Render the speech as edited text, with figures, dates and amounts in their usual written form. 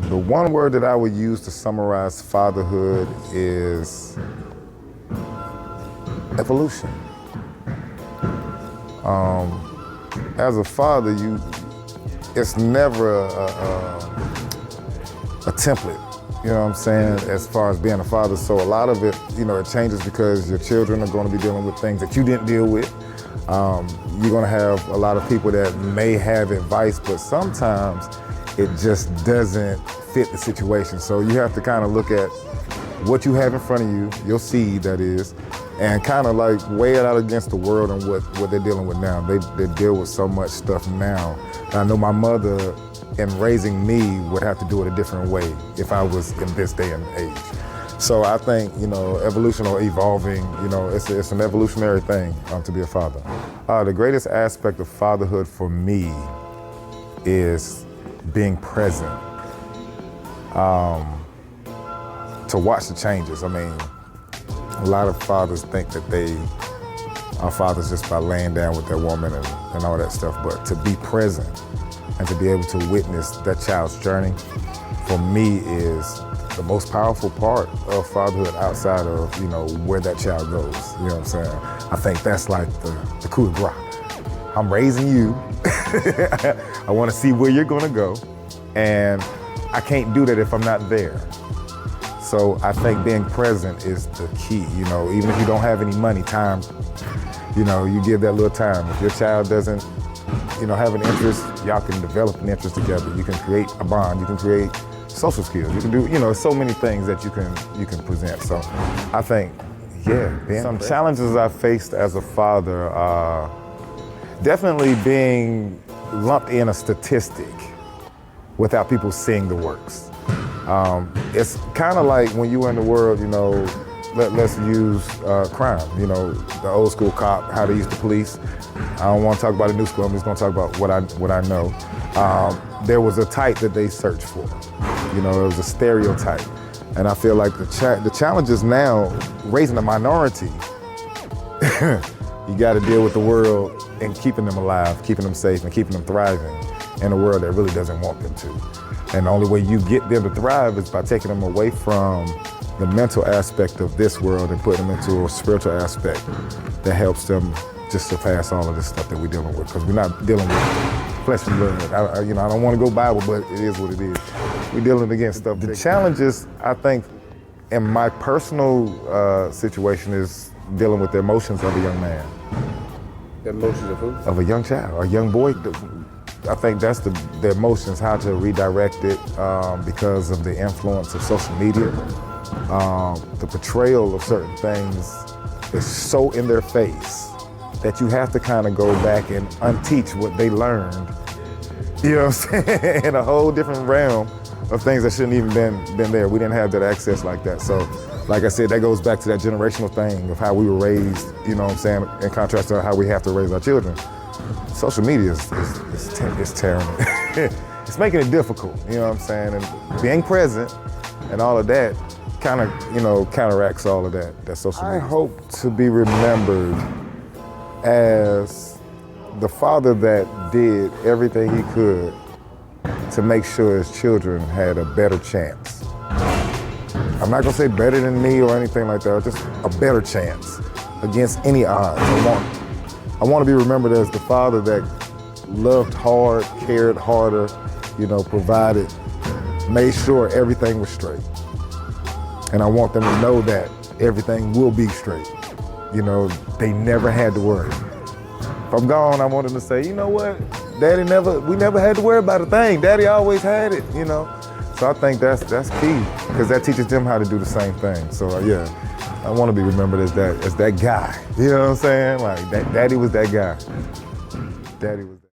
The one word that I would use to summarize fatherhood is evolution. As a father, it's never a template, you know what I'm saying, as far as being a father. So a lot of it, it changes because your children are going to be dealing with things that you didn't deal with. You're going to have a lot of people that may have advice, but sometimes it just doesn't fit the situation. So you have to kind of look at what you have in front of you, your seed that is, and kind of like weigh it out against the world and what they're dealing with now. They deal with so much stuff now. And I know my mother, in raising me, would have to do it a different way if I was in this day and age. So I think, evolution or evolving, it's an evolutionary thing to be a father. The greatest aspect of fatherhood for me is being present. To watch the changes. I mean, a lot of fathers think that they are fathers just by laying down with their woman and all that stuff, but to be present and to be able to witness that child's journey, for me, is the most powerful part of fatherhood outside of, where that child goes. You know what I'm saying? I think that's like the coup de grace. I'm raising you. I want to see where you're going to go, and I can't do that if I'm not there. So I think being present is the key, even if you don't have any money, time, you give that little time. If your child doesn't, have an interest, y'all can develop an interest together. You can create a bond, you can create social skills, you can do, so many things that you can present. So I think, some challenges I faced as a father are definitely being lumped in a statistic without people seeing the works. It's kind of like when you were in the world, let's use crime, the old school cop, how they used to police. I don't want to talk about the new school, I'm just going to talk about what I know. There was a type that they searched for, it was a stereotype. And I feel like the challenge is now raising a minority. You got to deal with the world and keeping them alive, keeping them safe, and keeping them thriving in a world that really doesn't want them to. And the only way you get them to thrive is by taking them away from the mental aspect of this world and putting them into a spiritual aspect that helps them just surpass all of this stuff that we're dealing with. Because we're not dealing with flesh and blood. I don't want to go Bible, but it is what it is. We're dealing against stuff. The challenges, I think, in my personal situation is dealing with the emotions of a young man. The emotions of who? Of a young child, a young boy. I think that's the emotions, how to redirect it because of the influence of social media. The portrayal of certain things is so in their face that you have to kind of go back and unteach what they learned, you know what I'm saying, in a whole different realm of things that shouldn't even been there. We didn't have that access like that. So, like I said, that goes back to that generational thing of how we were raised, you know what I'm saying, in contrast to how we have to raise our children. Social media is tearing it. It's making it difficult, you know what I'm saying? And being present and all of that kind of, counteracts all of that social media. I hope to be remembered as the father that did everything he could to make sure his children had a better chance. I'm not gonna say better than me or anything like that, just a better chance against any odds. I want to be remembered as the father that loved hard, cared harder, provided, made sure everything was straight. And I want them to know that everything will be straight. They never had to worry. If I'm gone, I want them to say, you know what, we never had to worry about a thing. Daddy always had it, So I think that's key, because that teaches them how to do the same thing. So I want to be remembered as that guy. You know what I'm saying? Like, Daddy was that guy. Daddy was that